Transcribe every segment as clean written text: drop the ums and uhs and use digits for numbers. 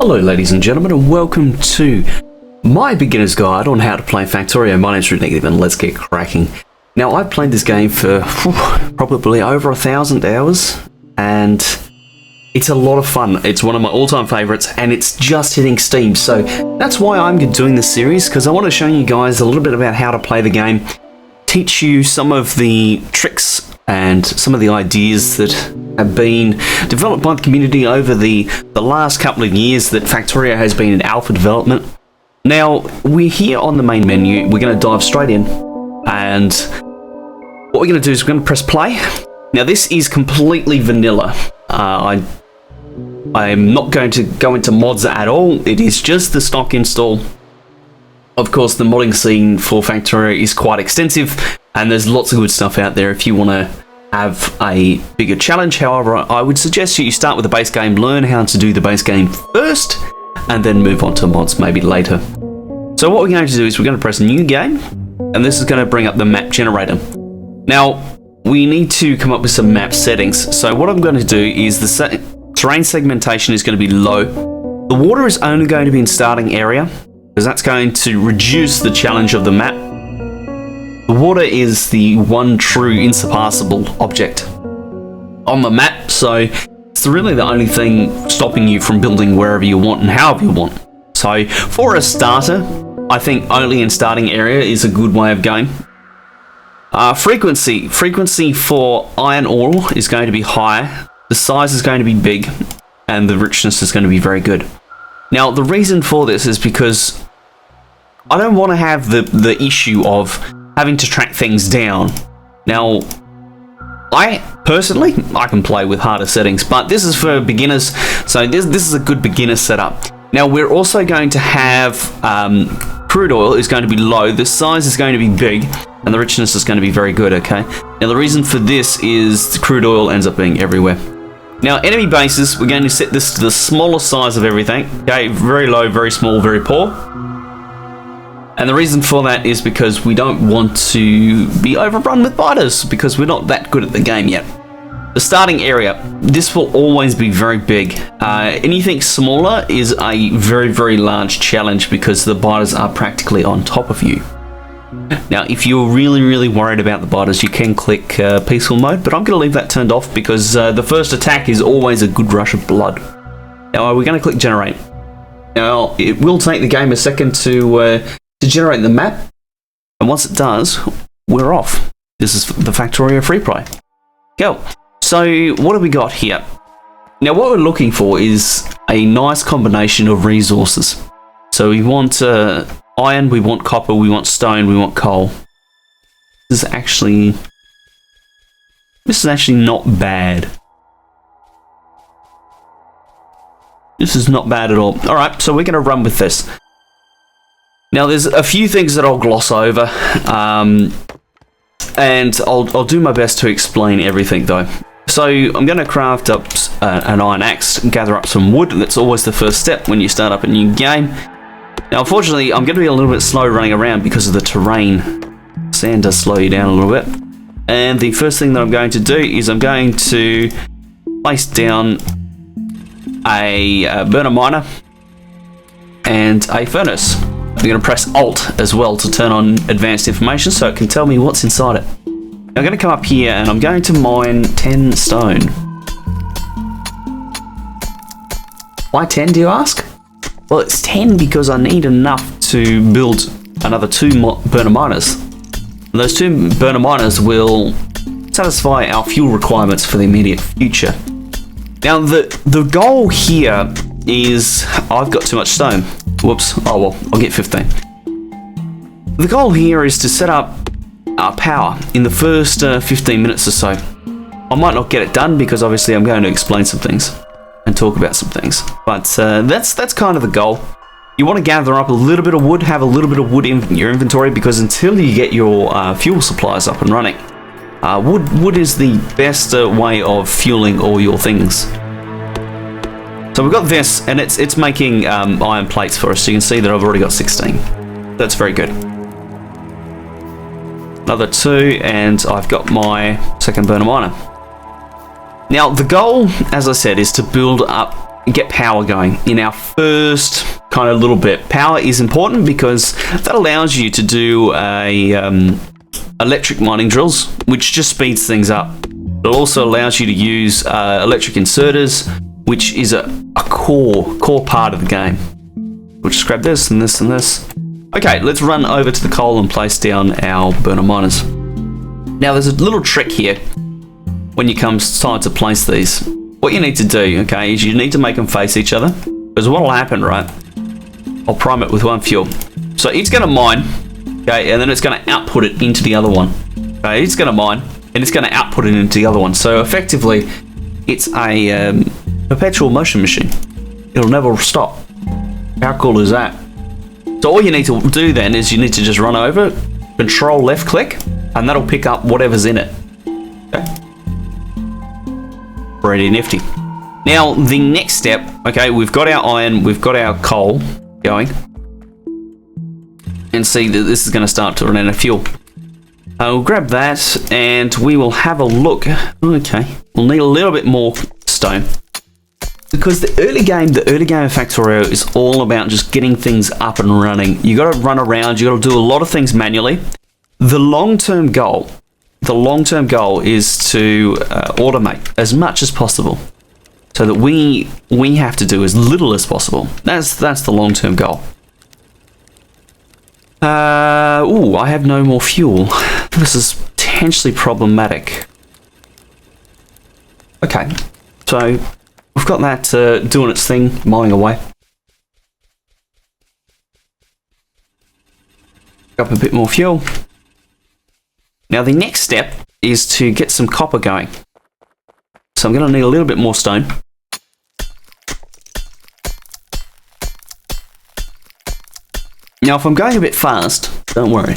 Hello ladies and gentlemen, and welcome to my beginner's guide on how to play Factorio. My name's Negative, and let's get cracking. Now, I've played this game for probably over 1,000 hours, and it's a lot of fun. It's one of my all-time favorites, and it's just hitting Steam, so that's why I'm doing this series, because I want to show you guys a little bit about how to play the game, teach you some of the tricks and some of the ideas that have been developed by the community over the last couple of years that Factorio has been in alpha development. Now, we're here on the main menu. We're going to dive straight in, and what we're going to do is we're going to press play. Now, this is completely vanilla. I'm not going to go into mods at all. It is just the stock install. Of course, the modding scene for Factorio is quite extensive, and there's lots of good stuff out there if you want to have a bigger challenge. However, I would suggest you start with the base game, learn how to do the base game first, and then move on to mods maybe later. So what we're going to do is we're going to press new game, and this is going to bring up the map generator. Now, we need to come up with some map settings. So what I'm going to do is the terrain segmentation is going to be low. The water is only going to be in starting area, because that's going to reduce the challenge of the map. The water is the one true insurpassable object on the map, so it's really the only thing stopping you from building wherever you want and however you want. So for a starter, I think only in starting area is a good way of going. Frequency for iron ore is going to be high, the size is going to be big, and the richness is going to be very good. Now, the reason for this is because I don't want to have the issue of having to track things down. Now, I can play with harder settings, but this is for beginners, so this is a good beginner setup. Now, we're also going to have crude oil is going to be low, the size is going to be big, and the richness is going to be very good, okay? Now, the reason for this is the crude oil ends up being everywhere. Now, enemy bases, we're going to set this to the smaller size of everything, okay? Very low, very small, very poor. And the reason for that is because we don't want to be overrun with biters, because we're not that good at the game yet. The starting area, this will always be very big. Anything smaller is a very, very large challenge because the biters are practically on top of you. Now, if you're really, really worried about the biters, you can click peaceful mode, but I'm going to leave that turned off because the first attack is always a good rush of blood. Now, we're going to click generate. Now, it will take the game a second to generate the map, and once it does, we're off. This is the Factorio free play. Go. So what have we got here? Now, what we're looking for is a nice combination of resources. So we want iron, we want copper, we want stone, we want coal. This is actually not bad. This is not bad at all. All right, so we're going to run with this. Now, there's a few things that I'll gloss over, and I'll do my best to explain everything, though. So I'm going to craft up an iron axe and gather up some wood. That's always the first step when you start up a new game. Now, unfortunately, I'm going to be a little bit slow running around because of the terrain. Sand does slow you down a little bit. And the first thing that I'm going to do is I'm going to place down a burner miner and a furnace. I'm going to press Alt as well to turn on advanced information so it can tell me what's inside it. I'm going to come up here and I'm going to mine 10 stone. Why 10, do you ask? Well, it's 10 because I need enough to build another 2 burner miners. And those 2 burner miners will satisfy our fuel requirements for the immediate future. Now, the goal here is... I've got too much stone. Whoops. Oh, well, I'll get 15. The goal here is to set up power in the first 15 minutes or so. I might not get it done because obviously I'm going to explain some things and talk about some things. But that's kind of the goal. You want to gather up a little bit of wood, have a little bit of wood in your inventory, because until you get your fuel supplies up and running, wood is the best way of fueling all your things. So we've got this, and it's making iron plates for us. So you can see that I've already got 16. That's very good. Another 2, and I've got my second burner miner. Now, the goal, as I said, is to build up get power going in our first kind of little bit. Power is important because that allows you to do electric mining drills, which just speeds things up. It also allows you to use electric inserters, which is a core part of the game. We'll just grab this and this and this. Okay, let's run over to the coal and place down our burner miners. Now there's a little trick here when it comes time to place these. What you need to do, okay, is you need to make them face each other. Because what will happen, right? I'll prime it with one fuel. So it's going to mine, okay, and then it's going to output it into the other one. Okay, it's going to mine, and it's going to output it into the other one. So effectively, it's a perpetual motion machine. It'll never stop. How cool is that? So all you need to do then is you need to just run over, control left click, and that'll pick up whatever's in it. Okay. Pretty nifty. Now the next step, okay, we've got our iron, we've got our coal going, and see that this is going to start to run out of fuel. We'll grab that and we will have a look. Okay, we'll need a little bit more stone because the early game of Factorio is all about just getting things up and running. You got to run around, you got to do a lot of things manually. The long-term goal is to automate as much as possible, so that we have to do as little as possible. That's the long-term goal. Ooh, I have no more fuel. This is potentially problematic. Okay, so we've got that doing its thing, mowing away. Pick up a bit more fuel. Now the next step is to get some copper going. So I'm going to need a little bit more stone. Now if I'm going a bit fast, don't worry.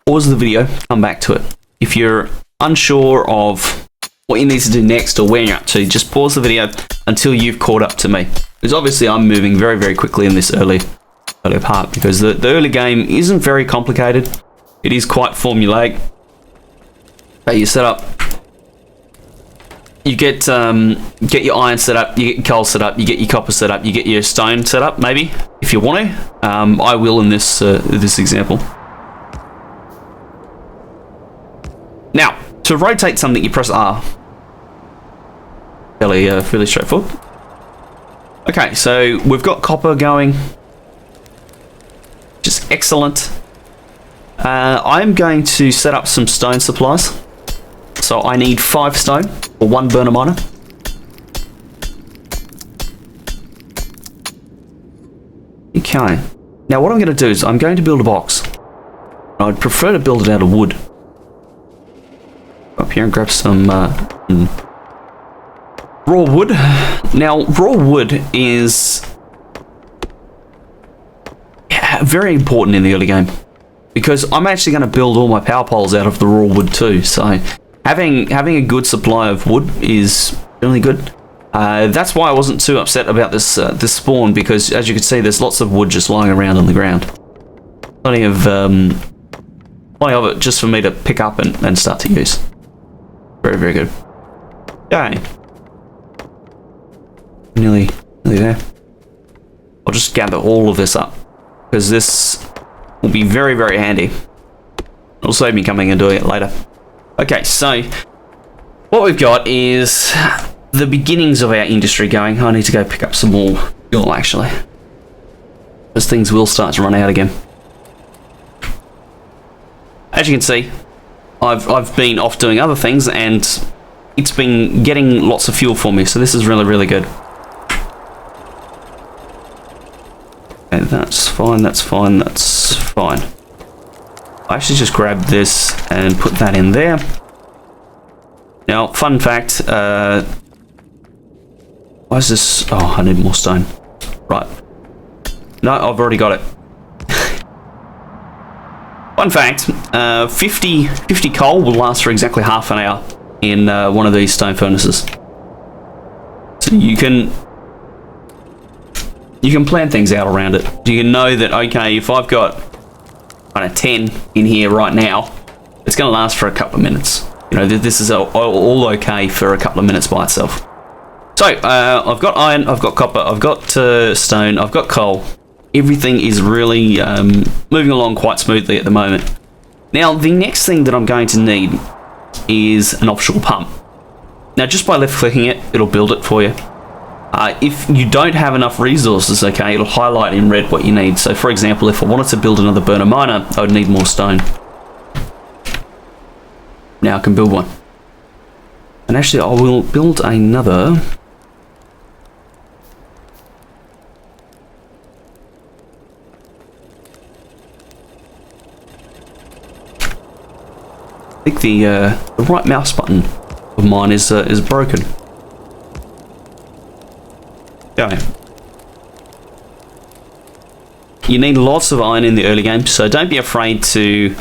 Pause the video, come back to it. If you're unsure of what you need to do next or where you're up to, just pause the video until you've caught up to me. Because obviously I'm moving very, very quickly in this early part, because the early game isn't very complicated. It is quite formulaic. Okay, you set up. You get your iron set up, you get your coal set up, you get your copper set up, you get your stone set up, maybe, if you want to. I will in this example. Now, to rotate something, you press R. Fairly straightforward. Okay, so we've got copper going. Just excellent. I'm going to set up some stone supplies. So I need 5 stone for 1 burner miner. Okay. Now what I'm going to do is I'm going to build a box. I'd prefer to build it out of wood. Up here and grab some raw wood. Now raw wood is very important in the early game, because I'm actually going to build all my power poles out of the raw wood too. So having a good supply of wood is really good. That's why I wasn't too upset about this spawn, because as you can see, there's lots of wood just lying around on the ground. Plenty of it just for me to pick up and start to use. Very, very good. Okay. Nearly there. I'll just gather all of this up, because this will be very, very handy. It'll save me coming and doing it later. Okay, so what we've got is the beginnings of our industry going. I need to go pick up some more fuel, actually, because things will start to run out again. As you can see, I've been off doing other things, and it's been getting lots of fuel for me, so this is really, really good. Okay, that's fine, that's fine, that's fine. I actually just grabbed this and put that in there. Now, fun fact, why is this? Oh, I need more stone. Right. No, I've already got it. Fun fact, 50 coal will last for exactly half an hour in one of these stone furnaces. So you can plan things out around it. You can know that, okay, if I've got kind of 10 in here right now, it's going to last for a couple of minutes. You know, this is all okay for a couple of minutes by itself. So, I've got iron, I've got copper, I've got stone, I've got coal. Everything is really moving along quite smoothly at the moment. Now, the next thing that I'm going to need is an offshore pump. Now, just by left-clicking it, it'll build it for you. If you don't have enough resources, okay, it'll highlight in red what you need. So, for example, if I wanted to build another burner miner, I would need more stone. Now I can build one. And actually, I will build another... I think the right mouse button of mine is broken. Go. You need lots of iron in the early game, so don't be afraid to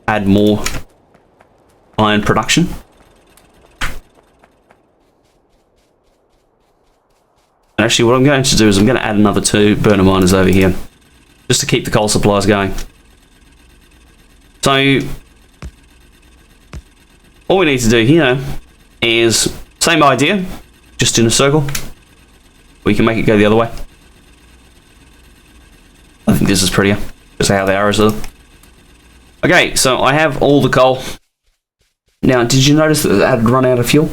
add more iron production. And actually, what I'm going to do is I'm going to add another 2 burner miners over here, just to keep the coal supplies going. So all we need to do here is same idea, just in a circle. We can make it go the other way. I think this is prettier, just how the arrows are. Okay, so I have all the coal. Now, did you notice that it had run out of fuel?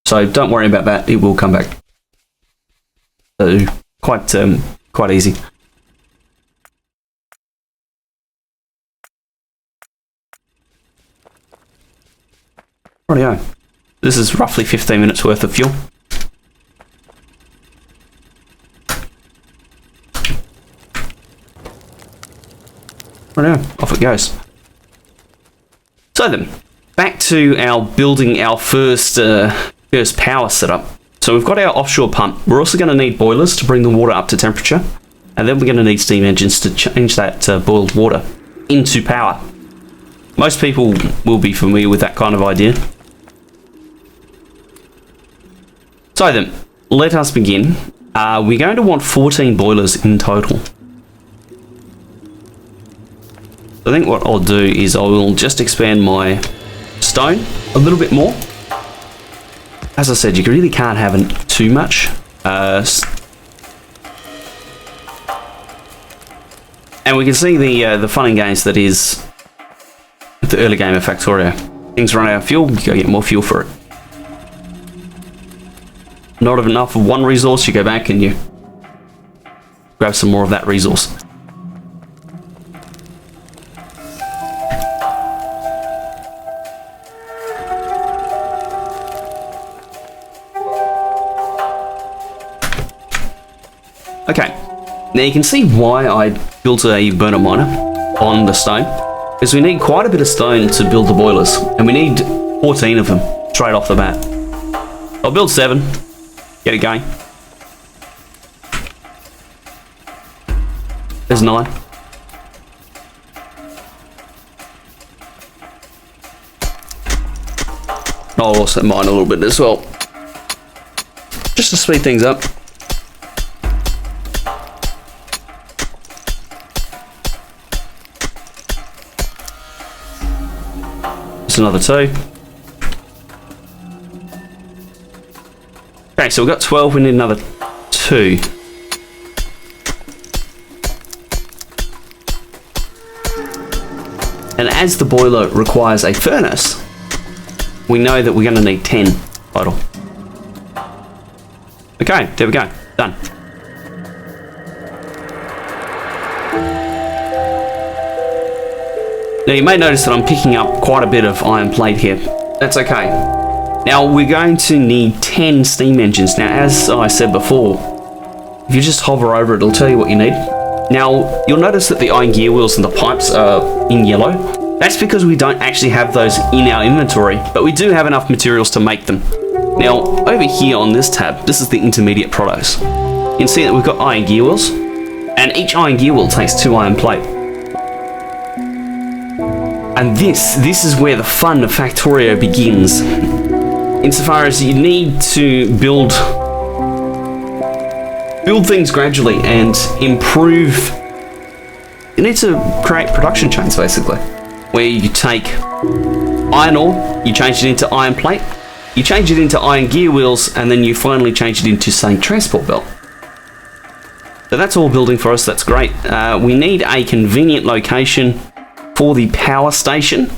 So don't worry about that, it will come back. So quite easy. Rightio. This is roughly 15 minutes worth of fuel. Rightio, off it goes. So then, back to our building our first power setup. So we've got our offshore pump. We're also going to need boilers to bring the water up to temperature. And then we're going to need steam engines to change that boiled water into power. Most people will be familiar with that kind of idea. So then, let us begin. We're going to want 14 boilers in total. I think what I'll do is I will just expand my stone a little bit more. As I said, you really can't have too much. And we can see the fun and games that is the early game of Factorio. Things run out of fuel, you go get more fuel for it. Not enough of one resource, you go back and you grab some more of that resource. Okay, now you can see why I built a burner miner on the stone, because we need quite a bit of stone to build the boilers, and we need 14 of them straight off the bat. I'll build 7, get it going. There's 9. I'll also mine a little bit as well, just to speed things up. Another 2. Okay, so we've got 12, we need another 2. And as the boiler requires a furnace, we know that we're going to need 10 total. Okay, there we go, done. Now you may notice that I'm picking up quite a bit of iron plate here. That's okay. Now we're going to need 10 steam engines. Now as I said before, if you just hover over it, it'll tell you what you need. Now you'll notice that the iron gear wheels and the pipes are in yellow. That's because we don't actually have those in our inventory, but we do have enough materials to make them. Now over here on this tab, this is the intermediate products. You can see that we've got iron gear wheels, and each iron gear wheel takes 2 iron plate. And this is where the fun of Factorio begins. Insofar as you need to build things gradually and improve. You need to create production chains, basically, where you take iron ore, you change it into iron plate, you change it into iron gear wheels, and then you finally change it into, say, transport belt. So that's all building for us, that's great. We need a convenient location for the power station,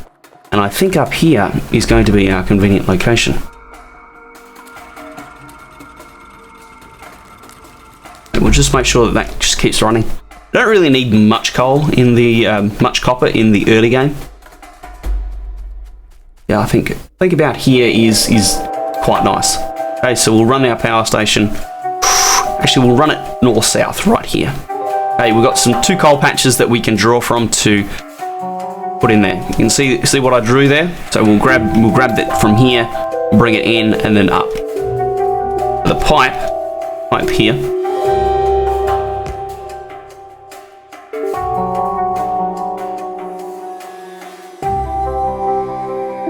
and I think up here is going to be our convenient location. And we'll just make sure that that just keeps running. Don't really need much coal in the, much copper in the early game. Yeah, I think about here is quite nice. Okay, so we'll run our power station. Actually, we'll run it north-south right here. Okay, we've got some 2 coal patches that we can draw from to put in there. You can see what I drew there. So we'll grab that from here, bring it in, and then up. The pipe here.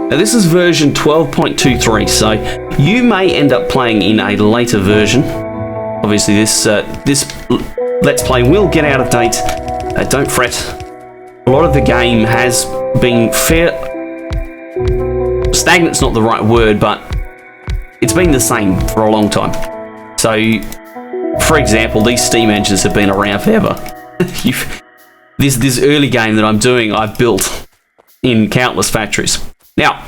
Now this is version 12.23, so you may end up playing in a later version. Obviously this Let's Play will get out of date, don't fret. A lot of the game has been stagnant's not the right word, but it's been the same for a long time. So, for example, these steam engines have been around forever. This early game that I'm doing, I've built in countless factories. Now,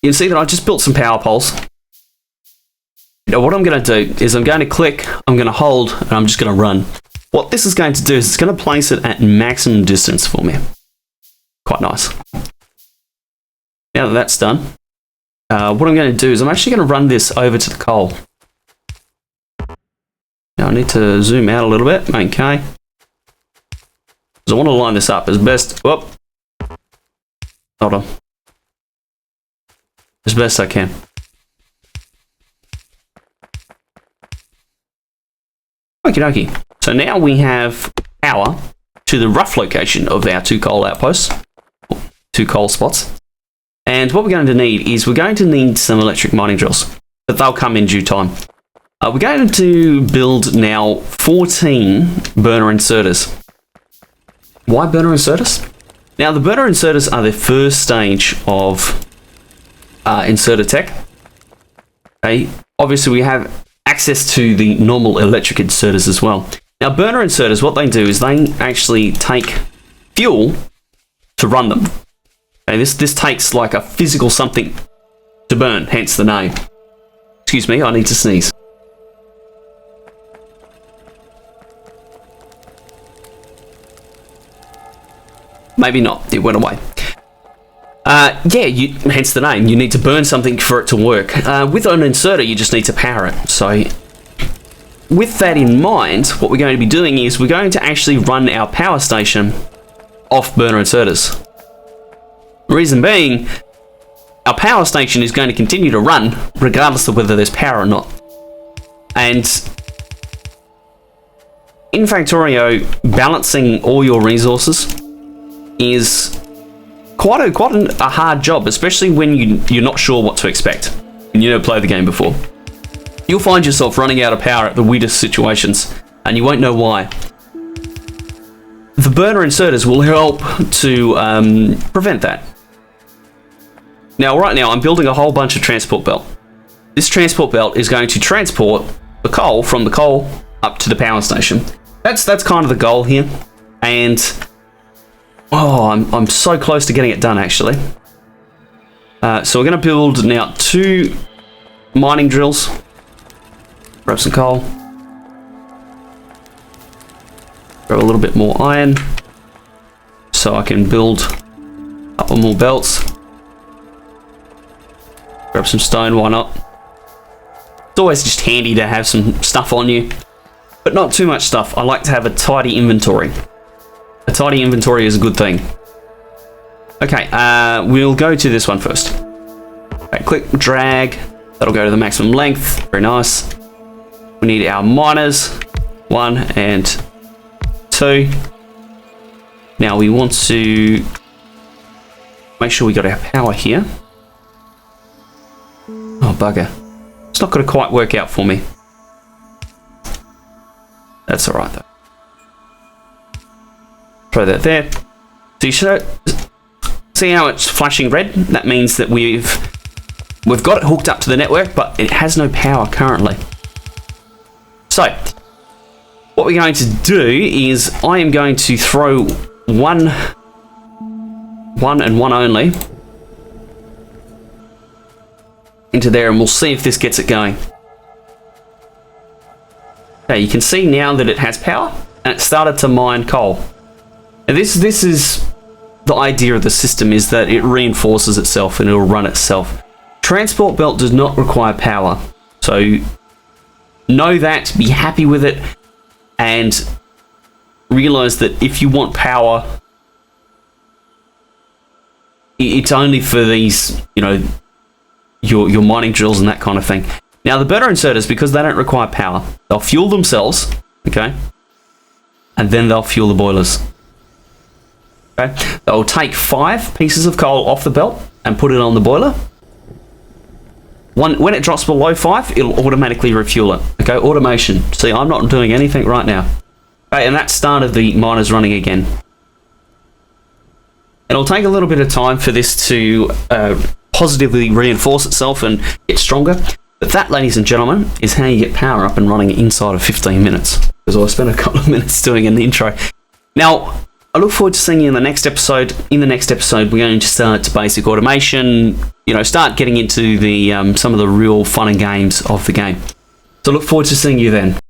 you can see that I just built some power poles. Now what I'm going to do is I'm going to click, I'm going to hold, and I'm just going to run. What this is going to do is it's going to place it at maximum distance for me. Quite nice. Now that that's done, what I'm going to do is I'm actually going to run this over to the coal. Now I need to zoom out a little bit, okay. Because I want to line this up as best, whoop, hold on. As best I can. Okie dokie. So now we have power to the rough location of our 2 coal outposts, 2 coal spots. And what we're going to need is we're going to need some electric mining drills, but they'll come in due time. We're going to build now 14 burner inserters. Why burner inserters? Now the burner inserters are the first stage of inserter tech. Okay, obviously we have access to the normal electric inserters as well. Now burner inserters, what they do is they actually take fuel to run them. Okay, this takes like a physical something to burn, hence the name. Excuse me, I need to sneeze. Maybe not, it went away. Yeah, hence the name. You need to burn something for it to work. With an inserter, you just need to power it. So, with that in mind, what we're going to be doing is we're going to actually run our power station off burner inserters. The reason being, our power station is going to continue to run regardless of whether there's power or not. And in Factorio, balancing all your resources is quite a hard job, especially when you're not sure what to expect and you never played the game before. You'll find yourself running out of power at the weirdest situations, and you won't know why. The burner inserters will help to prevent that. Now, right now, I'm building a whole bunch of transport belt. This transport belt is going to transport the coal from the coal up to the power station. That's kind of the goal here, and oh, I'm so close to getting it done, actually. So we're going to build now 2 mining drills. Grab some coal. Grab a little bit more iron. So I can build a couple more belts. Grab some stone, why not? It's always just handy to have some stuff on you. But not too much stuff. I like to have a tidy inventory. A tidy inventory is a good thing. Okay, we'll go to this one first. Okay, click, drag. That'll go to the maximum length. Very nice. We need our miners. 1 and 2. Now we want to make sure we got our power here. Oh, bugger. It's not going to quite work out for me. That's alright though. Throw that there. So you see how it's flashing red? That means that we've we've got it hooked up to the network, but it has no power currently. So, what we're going to do is I am going to throw one and one only into there, and we'll see if this gets it going. Okay, you can see now that it has power, and it started to mine coal. And this is the idea of the system, is that it reinforces itself and it'll run itself. Transport belt does not require power, so know that, be happy with it, and realize that if you want power, it's only for these, you know, your mining drills and that kind of thing. Now the better inserters, because they don't require power, they'll fuel themselves, okay, and then they'll fuel the boilers. Okay, they'll take 5 pieces of coal off the belt and put it on the boiler. When it drops below 5, it'll automatically refuel it. Okay, automation. See, I'm not doing anything right now. Okay, and that started the miners running again. It'll take a little bit of time for this to positively reinforce itself and get stronger. But that, ladies and gentlemen, is how you get power up and running inside of 15 minutes. Because I spent a couple of minutes doing an intro. Now, I look forward to seeing you in the next episode. In the next episode, we're going to start to basic automation, you know, start getting into the some of the real fun and games of the game. So look forward to seeing you then.